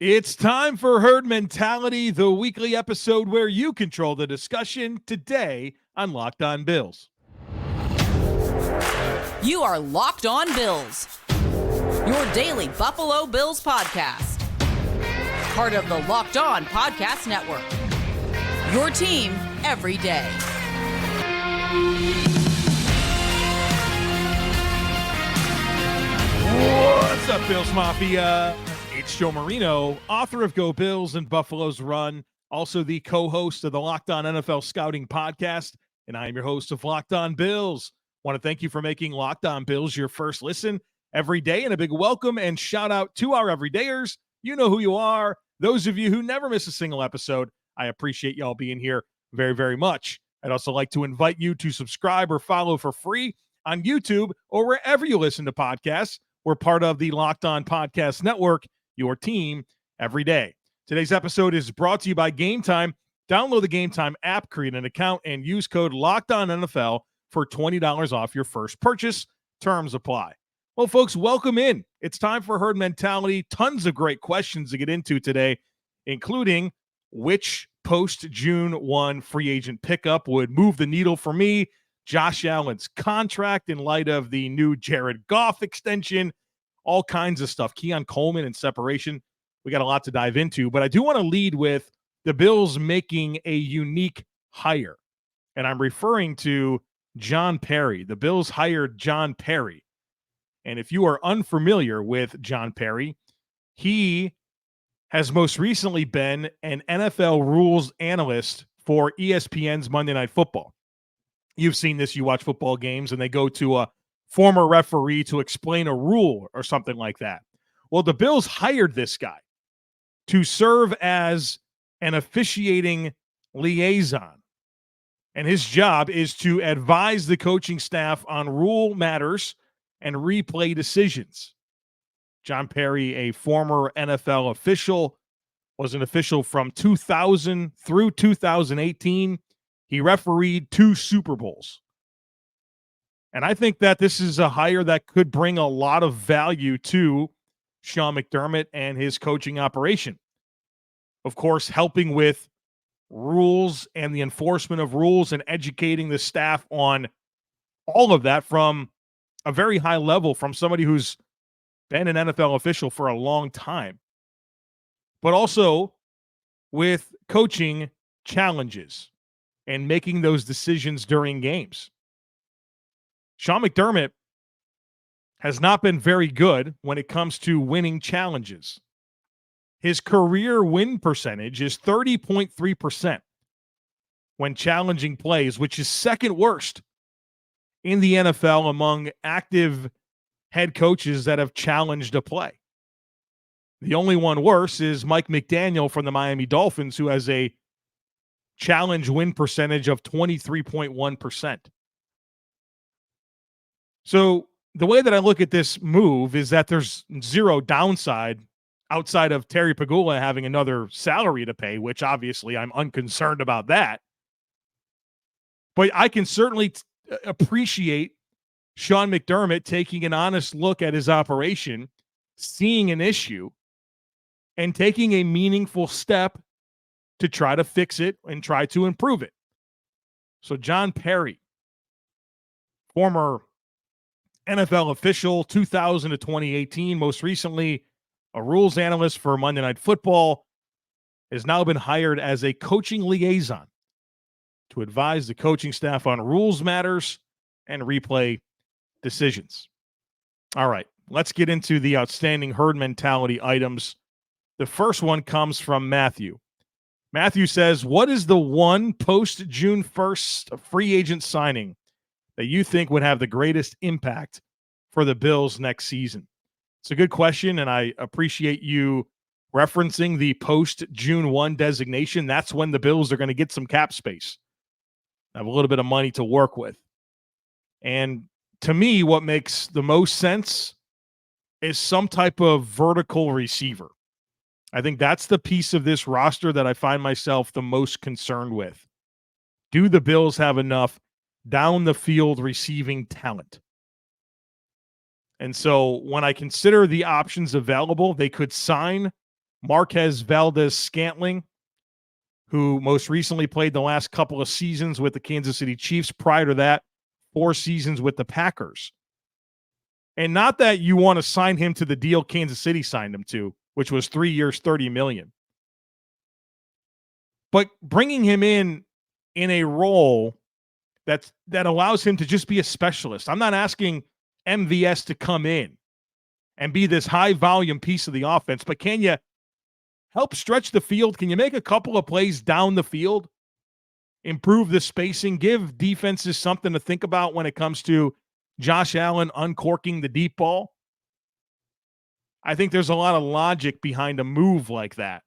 It's time for Herd Mentality, the weekly episode where you control the discussion today on Locked On Bills. You are Locked On Bills, your daily Buffalo Bills podcast. Part of the Locked On Podcast Network, your team every day. What's up, Bills Mafia? It's Joe Marino, author of Go Bills and Buffalo's Run, also the co-host of the Locked On NFL Scouting podcast, and I am your host of Locked On Bills. Want to thank you for making Locked On Bills your first listen every day, and a big welcome and shout out to our everydayers. You know who you are. Those of you who never miss a single episode, I appreciate y'all being here very, very much. I'd also like to invite you to subscribe or follow for free on YouTube or wherever you listen to podcasts. We're part of the Locked On Podcast Network, your team every day. Today's episode is brought to you by Game Time. Download the Game Time app, create an account, and use code LOCKEDONNFL for $20 off your first purchase. Terms apply. Well, folks, welcome in. It's time for Herd Mentality. Tons of great questions to get into today, including which post-June 1 free agent pickup would move the needle for me, Josh Allen's contract in light of the new Jared Goff extension, all kinds of stuff. Keon Coleman and separation. We got a lot to dive into, but I do want to lead with the Bills making a unique hire. And I'm referring to John Parry. The Bills hired John Parry. And if you are unfamiliar with John Parry, he has most recently been an NFL rules analyst for ESPN's Monday Night Football. You've seen this. You watch football games and they go to a former referee to explain a rule or something like that. Well, the Bills hired this guy to serve as an officiating liaison. And his job is to advise the coaching staff on rule matters and replay decisions. John Parry, a former NFL official, was an official from 2000 through 2018. He refereed 2 Super Bowls. And I think that this is a hire that could bring a lot of value to Sean McDermott and his coaching operation. Of course, helping with rules and the enforcement of rules and educating the staff on all of that from a very high level from somebody who's been an NFL official for a long time. But also with coaching challenges and making those decisions during games. Sean McDermott has not been very good when it comes to winning challenges. His career win percentage is 30.3% when challenging plays, which is second worst in the NFL among active head coaches that have challenged a play. The only one worse is Mike McDaniel from the Miami Dolphins, who has a challenge win percentage of 23.1%. So the way that I look at this move is that there's zero downside outside of Terry Pagula having another salary to pay, which obviously I'm unconcerned about that. But I can certainly appreciate Sean McDermott taking an honest look at his operation, seeing an issue, and taking a meaningful step to try to fix it and try to improve it. So John Parry, former NFL official, 2000 to 2018, most recently a rules analyst for Monday Night Football, has now been hired as a coaching liaison to advise the coaching staff on rules matters and replay decisions. All right, let's get into the outstanding herd mentality items. The first one comes from Matthew. Matthew says, what is the one post-June 1st free agent signing that you think would have the greatest impact for the Bills next season? It's a good question, and I appreciate you referencing the post-June 1 designation. That's when the Bills are going to get some cap space, have a little bit of money to work with. And to me, what makes the most sense is some type of vertical receiver. I think that's the piece of this roster that I find myself the most concerned with. Do the Bills have enough down the field receiving talent? And so when I consider the options available, they could sign Marquez Valdez-Scantling, who most recently played the last couple of seasons with the Kansas City Chiefs. Prior to that, 4 seasons with the Packers. And not that you want to sign him to the deal Kansas City signed him to, which was 3 years, $30 million. But bringing him in a role that allows him to just be a specialist. I'm not asking MVS to come in and be this high volume piece of the offense, but can you help stretch the field? Can you make a couple of plays down the field? Improve the spacing, give defenses something to think about when it comes to Josh Allen uncorking the deep ball? I think there's a lot of logic behind a move like that.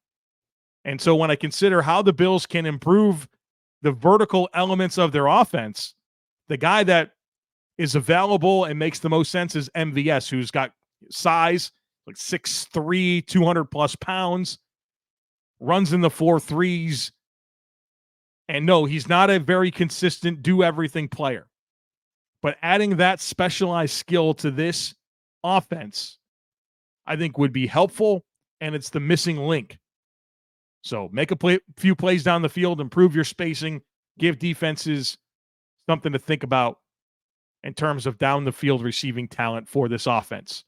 And so when I consider how the Bills can improve the vertical elements of their offense, the guy that is available and makes the most sense is MVS, who's got size, like 6'3", 200-plus pounds, runs in the 4.3s. And no, he's not a very consistent do-everything player. But adding that specialized skill to this offense, I think would be helpful, and it's the missing link. So make a few plays down the field, improve your spacing, give defenses something to think about in terms of down the field receiving talent for this offense.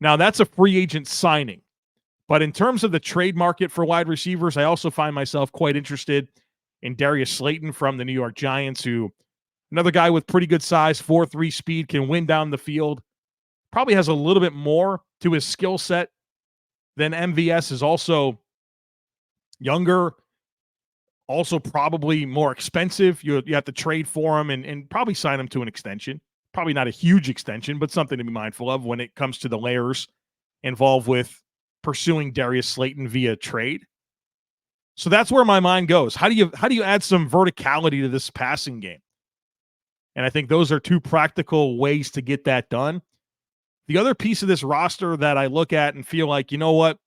Now, that's a free agent signing. But in terms of the trade market for wide receivers, I also find myself quite interested in Darius Slayton from the New York Giants, who another guy with pretty good size, 4.3 speed, can win down the field. Probably has a little bit more to his skill set than MVS. Is also younger, also probably more expensive. You have to trade for him and probably sign him to an extension. Probably not a huge extension, but something to be mindful of when it comes to the layers involved with pursuing Darius Slayton via trade. So that's where my mind goes. How do you add some verticality to this passing game? And I think those are 2 practical ways to get that done. The other piece of this roster that I look at and feel like, you know what,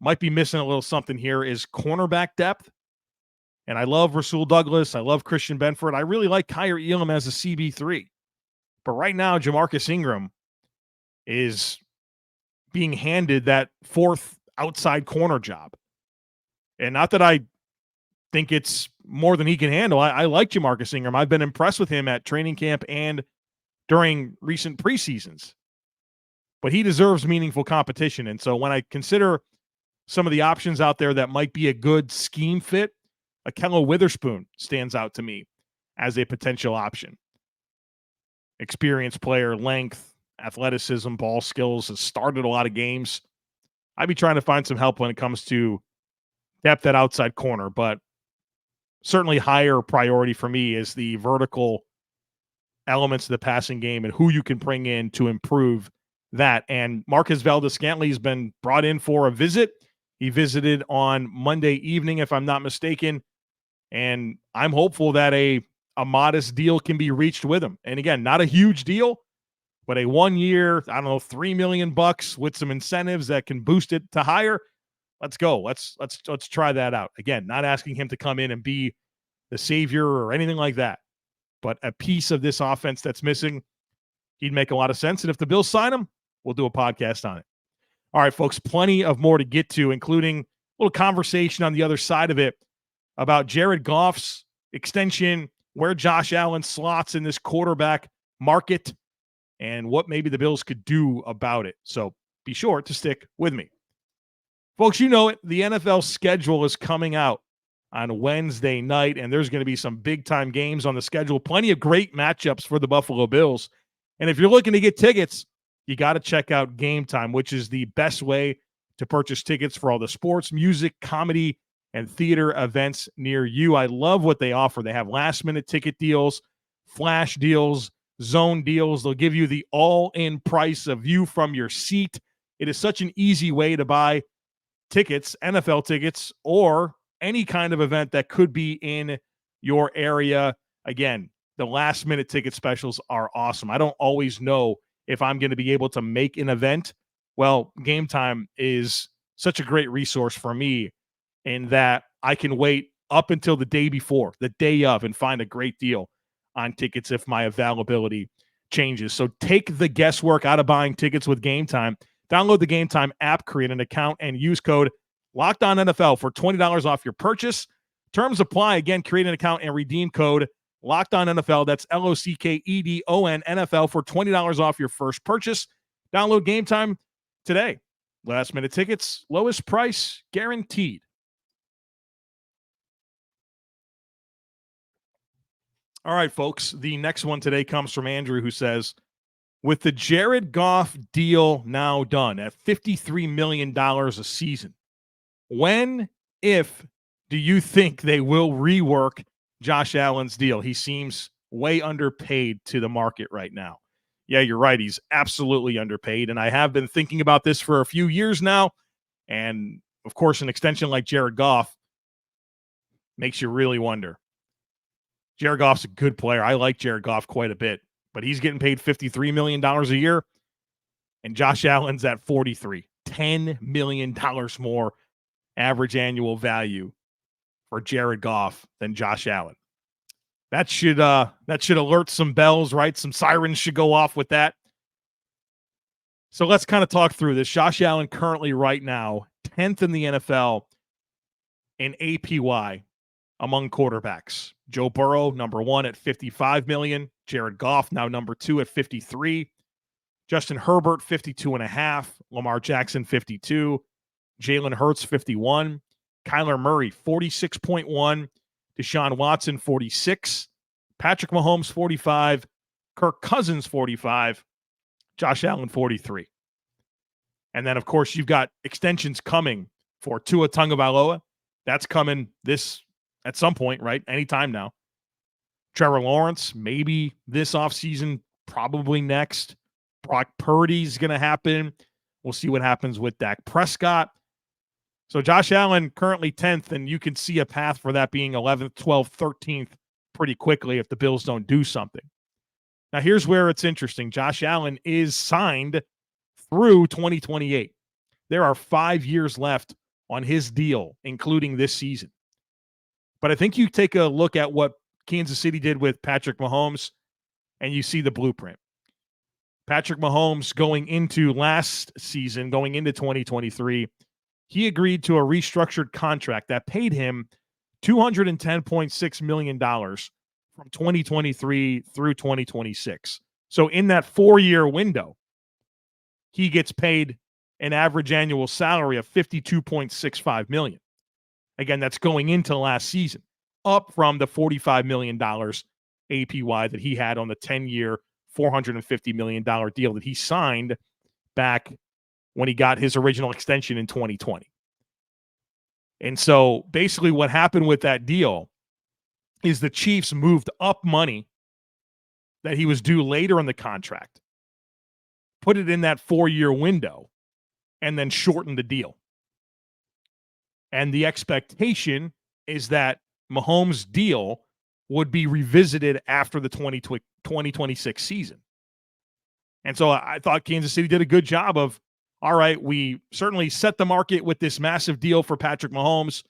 might be missing a little something here is cornerback depth. And I love Rasul Dogulas. I love Christian Benford. I really like Kaiir Elam as a CB3. But right now, Jamarcus Ingram is being handed that 4th outside corner job. And not that I think it's more than he can handle. I like Jamarcus Ingram. I've been impressed with him at training camp and during recent preseasons. But he deserves meaningful competition. And so when I consider some of the options out there that might be a good scheme fit, Ahkello Witherspoon stands out to me as a potential option. Experienced player, length, athleticism, ball skills, has started a lot of games. I'd be trying to find some help when it comes to depth at outside corner, but certainly higher priority for me is the vertical elements of the passing game and who you can bring in to improve that. And Marquez Valdez-Scantling has been brought in for a visit. He visited on Monday evening, if I'm not mistaken, and I'm hopeful that a modest deal can be reached with him. And again, not a huge deal, but a 1 year, I don't know, $3 million with some incentives that can boost it to higher. Let's go. Let's try that out. Again, not asking him to come in and be the savior or anything like that, but a piece of this offense that's missing, he'd make a lot of sense. And if the Bills sign him, we'll do a podcast on it. All right, folks, plenty of more to get to, including a little conversation on the other side of it about Jared Goff's extension, where Josh Allen slots in this quarterback market, and what maybe the Bills could do about it. So be sure to stick with me. Folks, you know it. The NFL schedule is coming out on Wednesday night, and there's going to be some big-time games on the schedule. Plenty of great matchups for the Buffalo Bills. And if you're looking to get tickets, you got to check out Game Time, which is the best way to purchase tickets for all the sports, music, comedy, and theater events near you. I love what they offer. They have last-minute ticket deals, flash deals, zone deals. They'll give you the all-in price, a view from your seat. It is such an easy way to buy tickets, NFL tickets, or any kind of event that could be in your area. Again, the last-minute ticket specials are awesome. I don't always know if I'm going to be able to make an event. Well, Game Time is such a great resource for me in that I can wait up until the day before, the day of, and find a great deal on tickets if my availability changes. So take the guesswork out of buying tickets with Game Time, Download the Game Time app, create an account, and use code LOCKEDONNFL for $20 off your purchase. Terms apply. Again, create an account and redeem code LOCKEDONNFL. That's LOCKEDON NFL for $20 off your first purchase. Download Game Time today. Last minute tickets, lowest price guaranteed. All right, folks. The next one today comes from Andrew, who says, with the Jared Goff deal now done at $53 million a season, when, if, do you think they will rework Josh Allen's deal? He seems way underpaid to the market right now. Yeah, you're right. He's absolutely underpaid. And I have been thinking about this for a few years now. And, of course, an extension like Jared Goff makes you really wonder. Jared Goff's a good player. I like Jared Goff quite a bit. But he's getting paid $53 million a year. And Josh Allen's at $43. $10 million more average annual value for Jared Goff than Josh Allen. That should alert some bells, right? Some sirens should go off with that. So let's kind of talk through this. Josh Allen currently right now 10th in the NFL in APY among quarterbacks. Joe Burrow, number 1 at $55 million. Jared Goff, now number 2 at $53. Justin Herbert, $52.5. Lamar Jackson, $52. Jalen Hurts, $51. Kyler Murray, $46.1. Deshaun Watson, $46. Patrick Mahomes, $45. Kirk Cousins, $45. Josh Allen, $43. And then, of course, you've got extensions coming for Tua Tagovailoa. That's coming this at some point, right? Anytime now. Trevor Lawrence, maybe this offseason, probably next. Brock Purdy's going to happen. We'll see what happens with Dak Prescott. So Josh Allen currently 10th, and you can see a path for that being 11th, 12th, 13th pretty quickly if the Bills don't do something. Now, here's where it's interesting. Josh Allen is signed through 2028. There are 5 years left on his deal, including this season. But I think you take a look at what Kansas City did with Patrick Mahomes, and you see the blueprint. Patrick Mahomes going into last season, going into 2023, he agreed to a restructured contract that paid him $210.6 million from 2023 through 2026. So in that 4-year window, he gets paid an average annual salary of $52.65 million. Again, that's going into last season, up from the $45 million APY that he had on the 10-year, $450 million deal that he signed back when he got his original extension in 2020. And so basically what happened with that deal is the Chiefs moved up money that he was due later in the contract, put it in that 4-year window, and then shortened the deal. And the expectation is that Mahomes' deal would be revisited after the 2026 season. And so I thought Kansas City did a good job of, all right, we certainly set the market with this massive deal for Patrick Mahomes.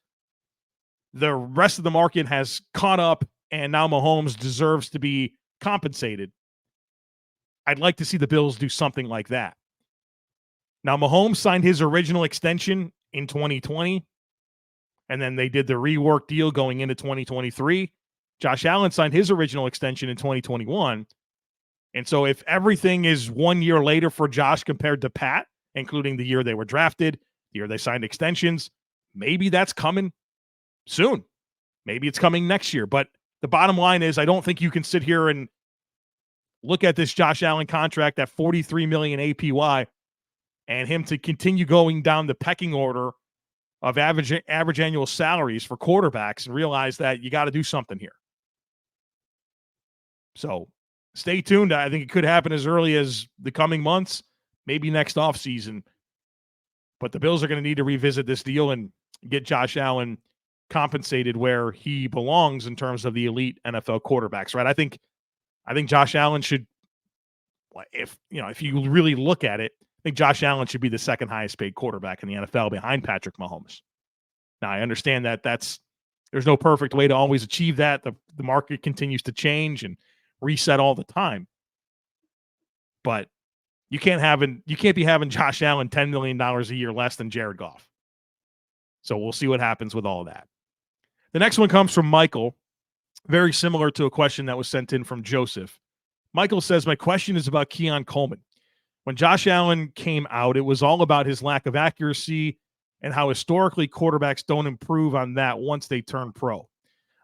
The rest of the market has caught up, and now Mahomes deserves to be compensated. I'd like to see the Bills do something like that. Now, Mahomes signed his original extension in 2020, and then they did the rework deal going into 2023. Josh Allen signed his original extension in 2021. And so if everything is 1 year later for Josh compared to Pat, including the year they were drafted, the year they signed extensions, maybe that's coming soon. Maybe it's coming next year. But the bottom line is I don't think you can sit here and look at this Josh Allen contract at $43 million APY and him to continue going down the pecking order of average annual salaries for quarterbacks and realize that you got to do something here. So stay tuned. I think it could happen as early as the coming months, maybe next offseason. But the Bills are going to need to revisit this deal and get Josh Allen compensated where he belongs in terms of the elite NFL quarterbacks, right? I think Josh Allen should, if you really look at it, I think Josh Allen should be the second highest paid quarterback in the NFL behind Patrick Mahomes. Now, I understand that there's no perfect way to always achieve that. The market continues to change and reset all the time. But You can't be having Josh Allen $10 million a year less than Jared Goff. So we'll see what happens with all that. The next one comes from Michael, very similar to a question that was sent in from Joseph. Michael says, my question is about Keon Coleman. When Josh Allen came out, it was all about his lack of accuracy and how historically quarterbacks don't improve on that once they turn pro.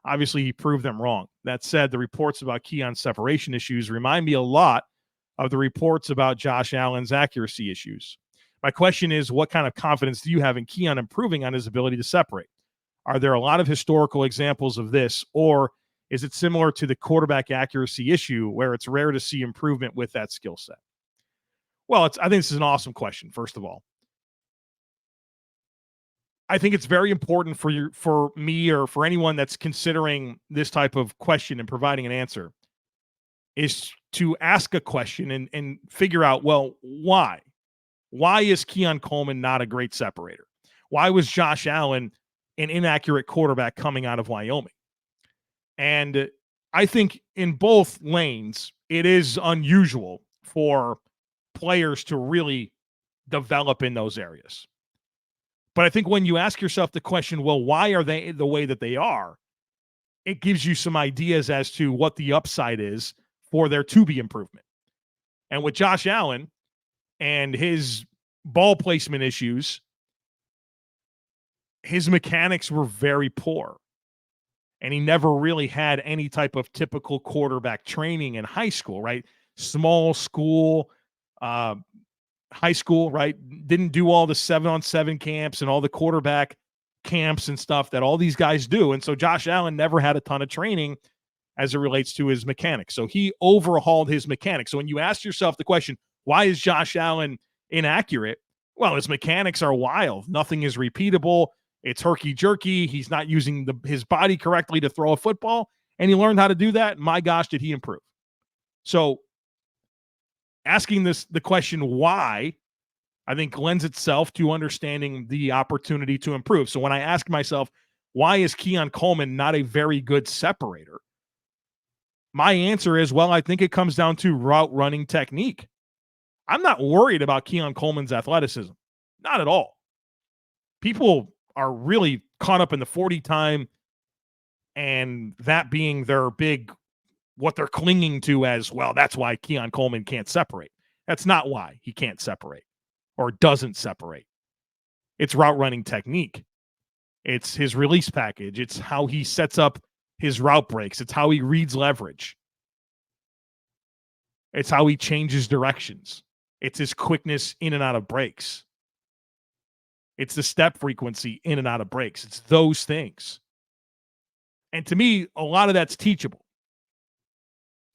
Obviously, he proved them wrong. That said, the reports about Keon's separation issues remind me a lot of the reports about Josh Allen's accuracy issues. My question is, what kind of confidence do you have in Keon improving on his ability to separate? Are there a lot of historical examples of this, or is it similar to the quarterback accuracy issue where it's rare to see improvement with that skill set? Well, I think this is an awesome question, first of all. I think it's very important for me or for anyone that's considering this type of question and providing an answer is to ask a question and figure out, well, why? Why is Keon Coleman not a great separator? Why was Josh Allen an inaccurate quarterback coming out of Wyoming? And I think in both lanes, it is unusual for players to really develop in those areas. But I think when you ask yourself the question, well, why are they the way that they are? It gives you some ideas as to what the upside is for there to be improvement. And with Josh Allen and his ball placement issues, his mechanics were very poor. And he never really had any type of typical quarterback training in high school, right? Small school, high school, right? Didn't do all the 7-on-7 camps and all the quarterback camps and stuff that all these guys do. And so Josh Allen never had a ton of training as it relates to his mechanics. So he overhauled his mechanics. So when you ask yourself the question, why is Josh Allen inaccurate? Well, his mechanics are wild. Nothing is repeatable. It's herky-jerky. He's not using his body correctly to throw a football, and he learned how to do that. My gosh, did he improve. So asking the question why, I think lends itself to understanding the opportunity to improve. So when I ask myself, why is Keon Coleman not a very good separator? My answer is, well, I think it comes down to route running technique. I'm not worried about Keon Coleman's athleticism. Not at all. People are really caught up in the 40 time and that being their big, what they're clinging to as, well, that's why Keon Coleman can't separate. That's not why he can't separate or doesn't separate. It's route running technique. It's his release package. It's how he sets up his route breaks. It's how he reads leverage. It's how he changes directions. It's his quickness in and out of breaks. It's the step frequency in and out of breaks. It's those things. And to me, a lot of that's teachable.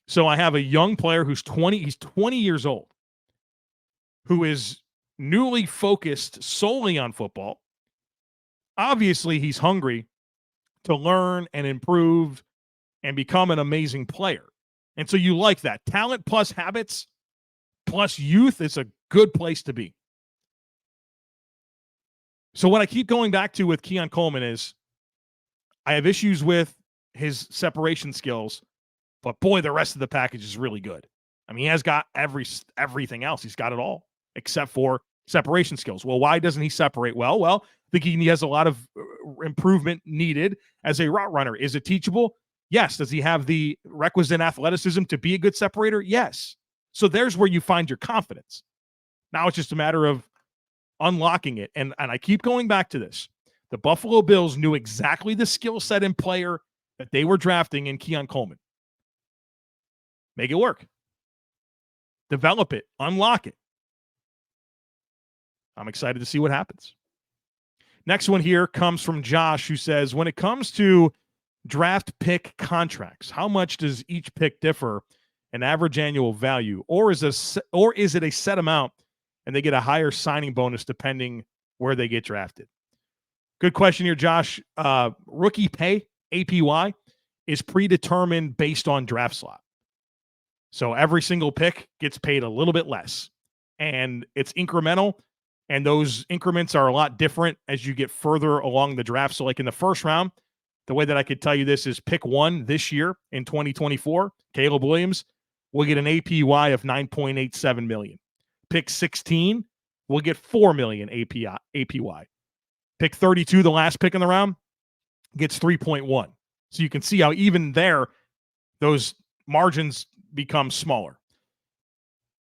So I have a young player who's 20, he's 20 years old, who is newly focused solely on football. Obviously, he's hungry to learn and improve and become an amazing player. And so you like that. Talent plus habits plus youth is a good place to be. So what I keep going back to with Keon Coleman is I have issues with his separation skills, but boy, the rest of the package is really good. I mean, he has got everything else. He's got it all except for separation skills. Well, why doesn't he separate well? Well, I think he has a lot of improvement needed as a route runner. Is it teachable? Yes. Does he have the requisite athleticism to be a good separator? Yes. So there's where you find your confidence. Now it's just a matter of unlocking it. And I keep going back to this. The Buffalo Bills knew exactly the skill set and player that they were drafting in Keon Coleman. Make it work. Develop it. Unlock it. I'm excited to see what happens. Next one here comes from Josh, who says, when it comes to draft pick contracts, how much does each pick differ in average annual value? Or is it a set amount and they get a higher signing bonus depending where they get drafted? Good question here, Josh. Rookie pay, APY, is predetermined based on draft slot. So every single pick gets paid a little bit less. And it's incremental, and those increments are a lot different as you get further along the draft. So like in the first round, the way that I could tell you this is pick 1 this year in 2024, Caleb Williams will get an APY of $9.87 million. pick 16 will get $4 million APY. Pick 32, the last pick in the round, gets 3.1. So you can see how even there, those margins become smaller.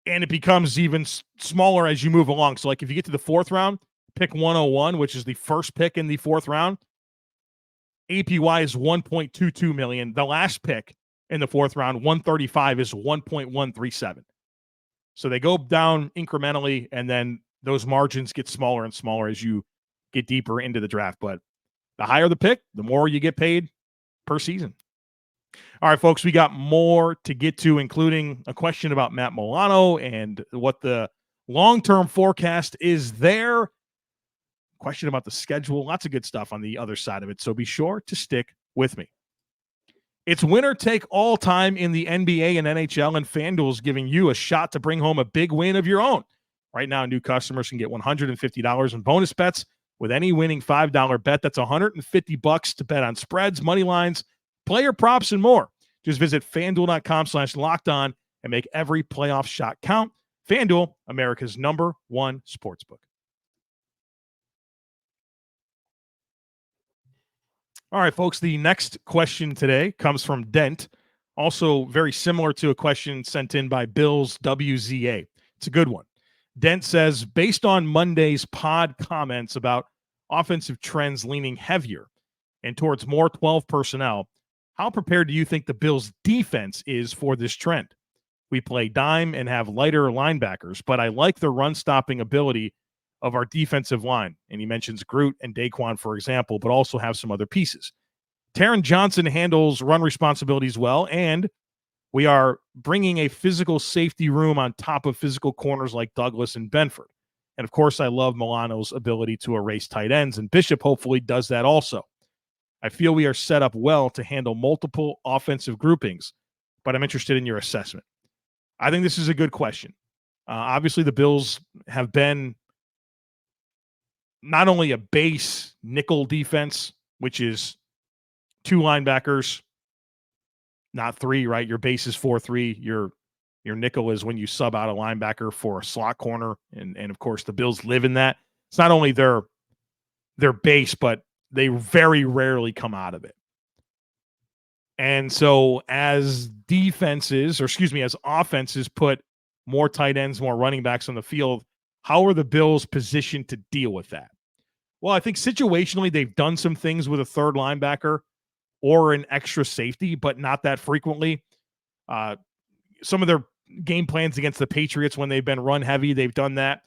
And it becomes even smaller as you move along. So like if you get to the fourth round, pick 101, which is the first pick in the fourth round, APY is 1.22 million. The last pick in the fourth round, 135, is 1.137. So they go down incrementally, and then those margins get smaller and smaller as you get deeper into the draft. But the higher the pick, the more you get paid per season. All right, folks, we got more to get to, including a question about Matt Milano and what the long-term forecast is there. Question about the schedule. Lots of good stuff on the other side of it, so be sure to stick with me. It's winner take all time in the NBA and NHL, and FanDuel is giving you a shot to bring home a big win of your own. Right now, new customers can get $150 in bonus bets with any winning $5 bet. That's $150 to bet on spreads, money lines, player props, and more. Just visit FanDuel.com/lockedon and make every playoff shot count. FanDuel, America's #1 sportsbook. All right, folks, the next question today comes from Dent, also very similar to a question sent in by Bills WZA. It's a good one. Dent says, based on Monday's pod comments about offensive trends leaning heavier and towards more 12 personnel, how prepared do you think the Bills' defense is for this trend? We play dime and have lighter linebackers, but I like the run-stopping ability of our defensive line. And he mentions Groot and Daquan, for example, but also have some other pieces. Taron Johnson handles run responsibilities well, and we are bringing a physical safety room on top of physical corners like Douglas and Benford. And, of course, I love Milano's ability to erase tight ends, and Bishop hopefully does that also. I feel we are set up well to handle multiple offensive groupings, but I'm interested in your assessment. I think this is a good question. Obviously, the Bills have been not only a base nickel defense, which is 2 linebackers, not 3, right? Your base is 4-3. Your nickel is when you sub out a linebacker for a slot corner. And of course, the Bills live in that. It's not only their base, but they very rarely come out of it. And so as as offenses put more tight ends, more running backs on the field, how are the Bills positioned to deal with that? Well, I think situationally they've done some things with a third linebacker or an extra safety, but not that frequently. Some of their game plans against the Patriots when they've been run heavy, they've done that.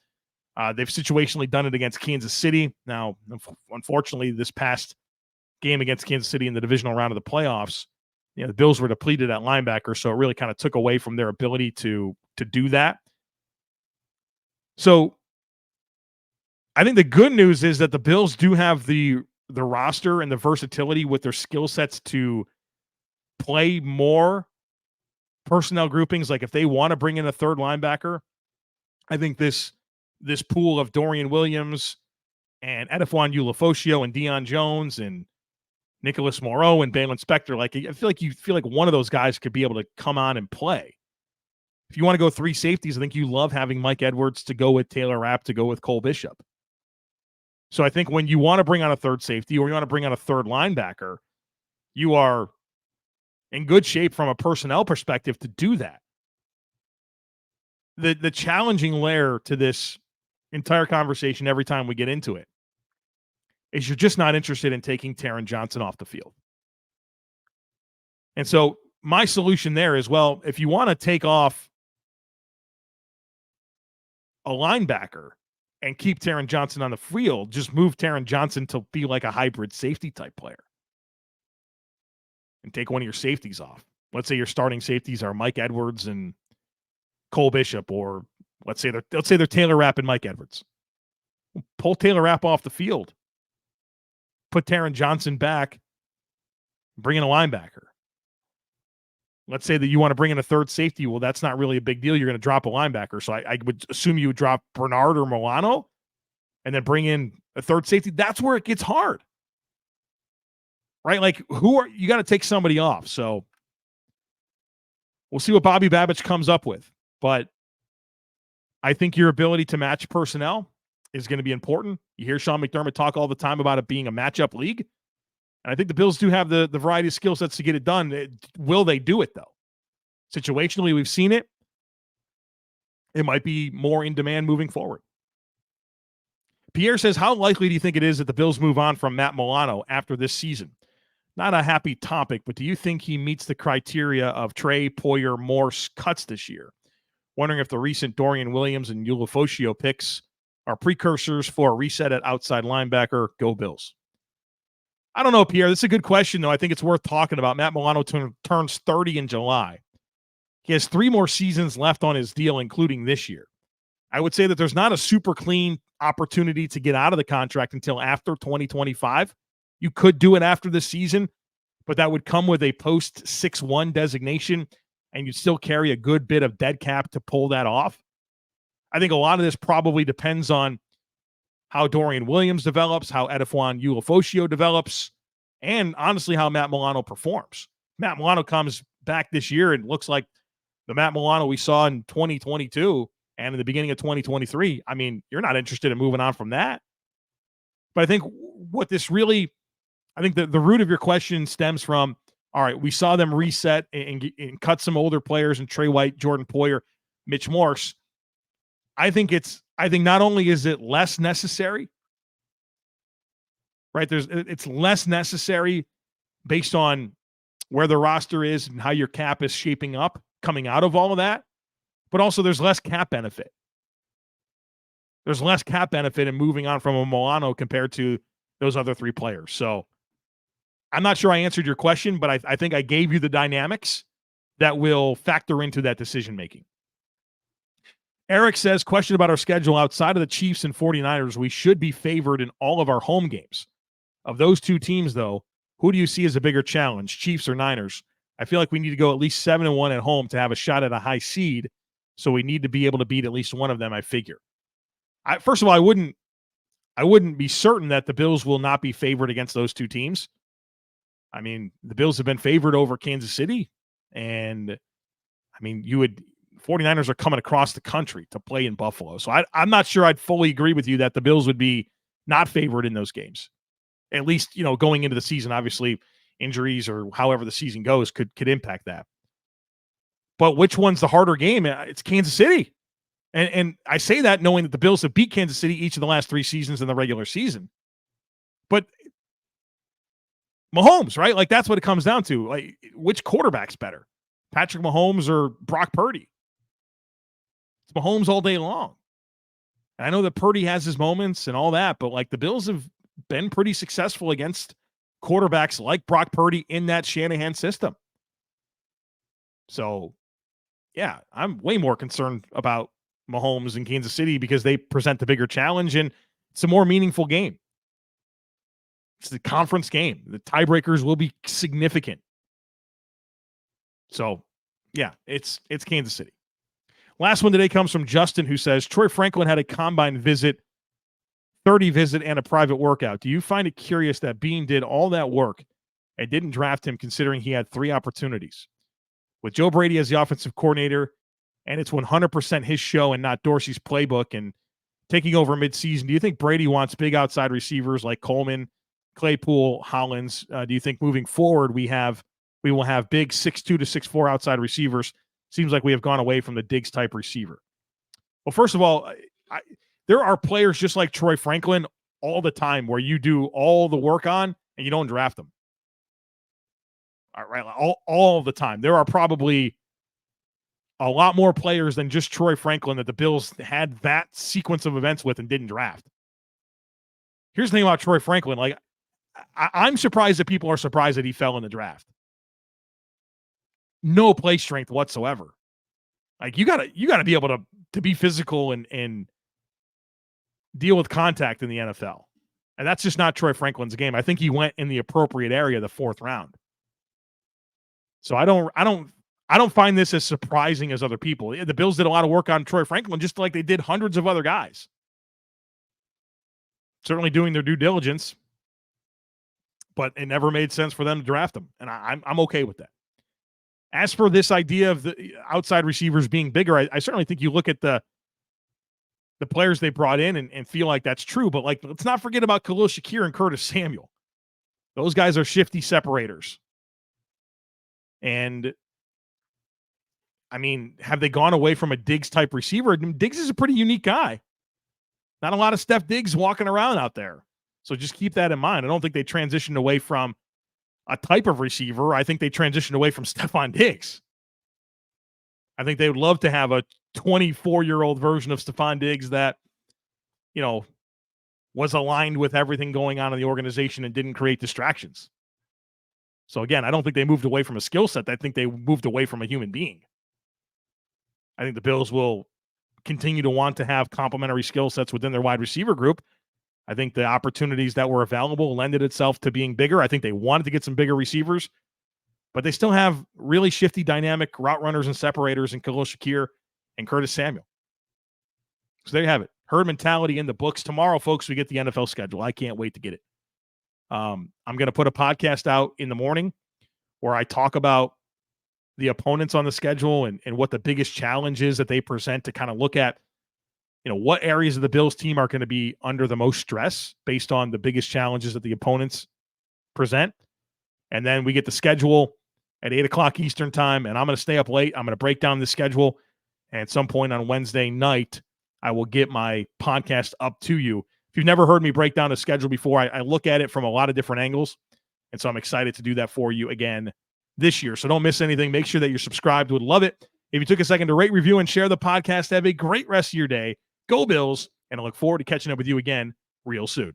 They've situationally done it against Kansas City. Now, unfortunately, this past game against Kansas City in the divisional round of the playoffs, the Bills were depleted at linebacker, so it really kind of took away from their ability to do that. So I think the good news is that the Bills do have the roster and the versatility with their skill sets to play more personnel groupings. Like if they want to bring in a third linebacker, I think this pool of Dorian Williams and Edefon Ulafosio and Deion Jones and Nicholas Moreau and Balen Spector, I feel like one of those guys could be able to come on and play. If you want to go 3 safeties, I think you love having Mike Edwards to go with Taylor Rapp to go with Cole Bishop. So I think when you want to bring on a third safety or you want to bring on a third linebacker, you are in good shape from a personnel perspective to do that. The challenging layer to this entire conversation every time we get into it is you're just not interested in taking Taron Johnson off the field. And so my solution there is, well, if you want to take off a linebacker and keep Taron Johnson on the field, just move Taron Johnson to be like a hybrid safety type player and take one of your safeties off. Let's say your starting safeties are Mike Edwards and Cole Bishop, or let's say they're Taylor Rapp and Mike Edwards. Pull Taylor Rapp off the field. Put Taron Johnson back. Bring in a linebacker. Let's say that you want to bring in a third safety. Well, that's not really a big deal. You're going to drop a linebacker. So I would assume you would drop Bernard or Milano and then bring in a third safety. That's where it gets hard. Right? Like, you got to take somebody off. So we'll see what Bobby Babich comes up with. But I think your ability to match personnel is going to be important. You hear Sean McDermott talk all the time about it being a matchup league. And I think the Bills do have the variety of skill sets to get it done. Will they do it, though? Situationally, we've seen it. It might be more in demand moving forward. Pierre says, how likely do you think it is that the Bills move on from Matt Milano after this season? Not a happy topic, but do you think he meets the criteria of Trey, Poyer, Morse cuts this year? Wondering if the recent Dorian Williams and Ulofoshio picks are precursors for a reset at outside linebacker. Go Bills. I don't know, Pierre. This is a good question, though. I think it's worth talking about. Matt Milano turns 30 in July. He has 3 more seasons left on his deal, including this year. I would say that there's not a super clean opportunity to get out of the contract until after 2025. You could do it after the season, but that would come with a post 6-1 designation, and you'd still carry a good bit of dead cap to pull that off. I think a lot of this probably depends on how Dorian Williams develops, how Edifwan Ulofoshio develops, and honestly, how Matt Milano performs. Matt Milano comes back this year and looks like the Matt Milano we saw in 2022 and in the beginning of 2023. I mean, you're not interested in moving on from that. But I think what this really, I think the root of your question stems from, all right, we saw them reset and cut some older players in Trey White, Jordan Poyer, Mitch Morse. I think not only is it less necessary, right? It's less necessary based on where the roster is and how your cap is shaping up coming out of all of that, but also there's less cap benefit. There's less cap benefit in moving on from a Milano compared to those other 3 players. So I'm not sure I answered your question, but I think I gave you the dynamics that will factor into that decision-making. Eric says, question about our schedule. Outside of the Chiefs and 49ers, we should be favored in all of our home games. Of those 2 teams, though, who do you see as a bigger challenge, Chiefs or Niners? I feel like we need to go at least 7-1 at home to have a shot at a high seed, so we need to be able to beat at least one of them, I figure. First of all, I wouldn't be certain that the Bills will not be favored against those 2 teams. I mean, the Bills have been favored over Kansas City, and I mean, 49ers are coming across the country to play in Buffalo. So I'm not sure I'd fully agree with you that the Bills would be not favored in those games. At least, going into the season, obviously injuries or however the season goes could impact that. But which one's the harder game? It's Kansas City. And I say that knowing that the Bills have beat Kansas City each of the last 3 seasons in the regular season. But Mahomes, right? Like, that's what it comes down to. Like, which quarterback's better? Patrick Mahomes or Brock Purdy? It's Mahomes all day long. And I know that Purdy has his moments and all that, but like, the Bills have been pretty successful against quarterbacks like Brock Purdy in that Shanahan system. So, yeah, I'm way more concerned about Mahomes in Kansas City because they present the bigger challenge and it's a more meaningful game. It's the conference game. The tiebreakers will be significant. So, yeah, it's Kansas City. Last one today comes from Justin, who says, Troy Franklin had a combine visit, 30 visit, and a private workout. Do you find it curious that Beane did all that work and didn't draft him considering he had 3 opportunities? With Joe Brady as the offensive coordinator, and it's 100% his show and not Dorsey's playbook, and taking over midseason, do you think Brady wants big outside receivers like Coleman, Claypool, Hollins? Do you think moving forward we will have big 6'2" to 6'4" outside receivers? Seems like we have gone away from the Diggs-type receiver. Well, first of all, there are players just like Troy Franklin all the time where you do all the work on and you don't draft them. All right, all the time. There are probably a lot more players than just Troy Franklin that the Bills had that sequence of events with and didn't draft. Here's the thing about Troy Franklin. Like, I'm surprised that people are surprised that he fell in the draft. No play strength whatsoever. Like, you gotta be able to be physical and deal with contact in the NFL. And that's just not Troy Franklin's game. I think he went in the appropriate area, the 4th round. So I don't find this as surprising as other people. The Bills did a lot of work on Troy Franklin, just like they did hundreds of other guys. Certainly doing their due diligence, but it never made sense for them to draft him. And I'm okay with that. As for this idea of the outside receivers being bigger, I certainly think you look at the the players they brought in and feel like that's true. But like, let's not forget about Khalil Shakir and Curtis Samuel. Those guys are shifty separators. And I mean, have they gone away from a Diggs type receiver? Diggs is a pretty unique guy. Not a lot of Steph Diggs walking around out there. So just keep that in mind. I don't think they transitioned away from a type of receiver. I think they transitioned away from Stephon Diggs. I think they would love to have a 24-year-old version of Stephon Diggs that, was aligned with everything going on in the organization and didn't create distractions. So again, I don't think they moved away from a skill set. I think they moved away from a human being. I think the Bills will continue to want to have complementary skill sets within their wide receiver group. I think the opportunities that were available lended itself to being bigger. I think they wanted to get some bigger receivers, but they still have really shifty, dynamic route runners and separators in Khalil Shakir and Curtis Samuel. So there you have it. Herd mentality in the books. Tomorrow, folks, we get the NFL schedule. I can't wait to get it. I'm going to put a podcast out in the morning where I talk about the opponents on the schedule and what the biggest challenge is that they present to kind of look at, what areas of the Bills team are going to be under the most stress based on the biggest challenges that the opponents present. And then we get the schedule at 8 o'clock Eastern time, and I'm going to stay up late. I'm going to break down the schedule. And at some point on Wednesday night, I will get my podcast up to you. If you've never heard me break down the schedule before, I look at it from a lot of different angles. And so I'm excited to do that for you again this year. So don't miss anything. Make sure that you're subscribed. Would love it if you took a second to rate, review, and share the podcast. Have a great rest of your day. Go Bills. And I look forward to catching up with you again real soon.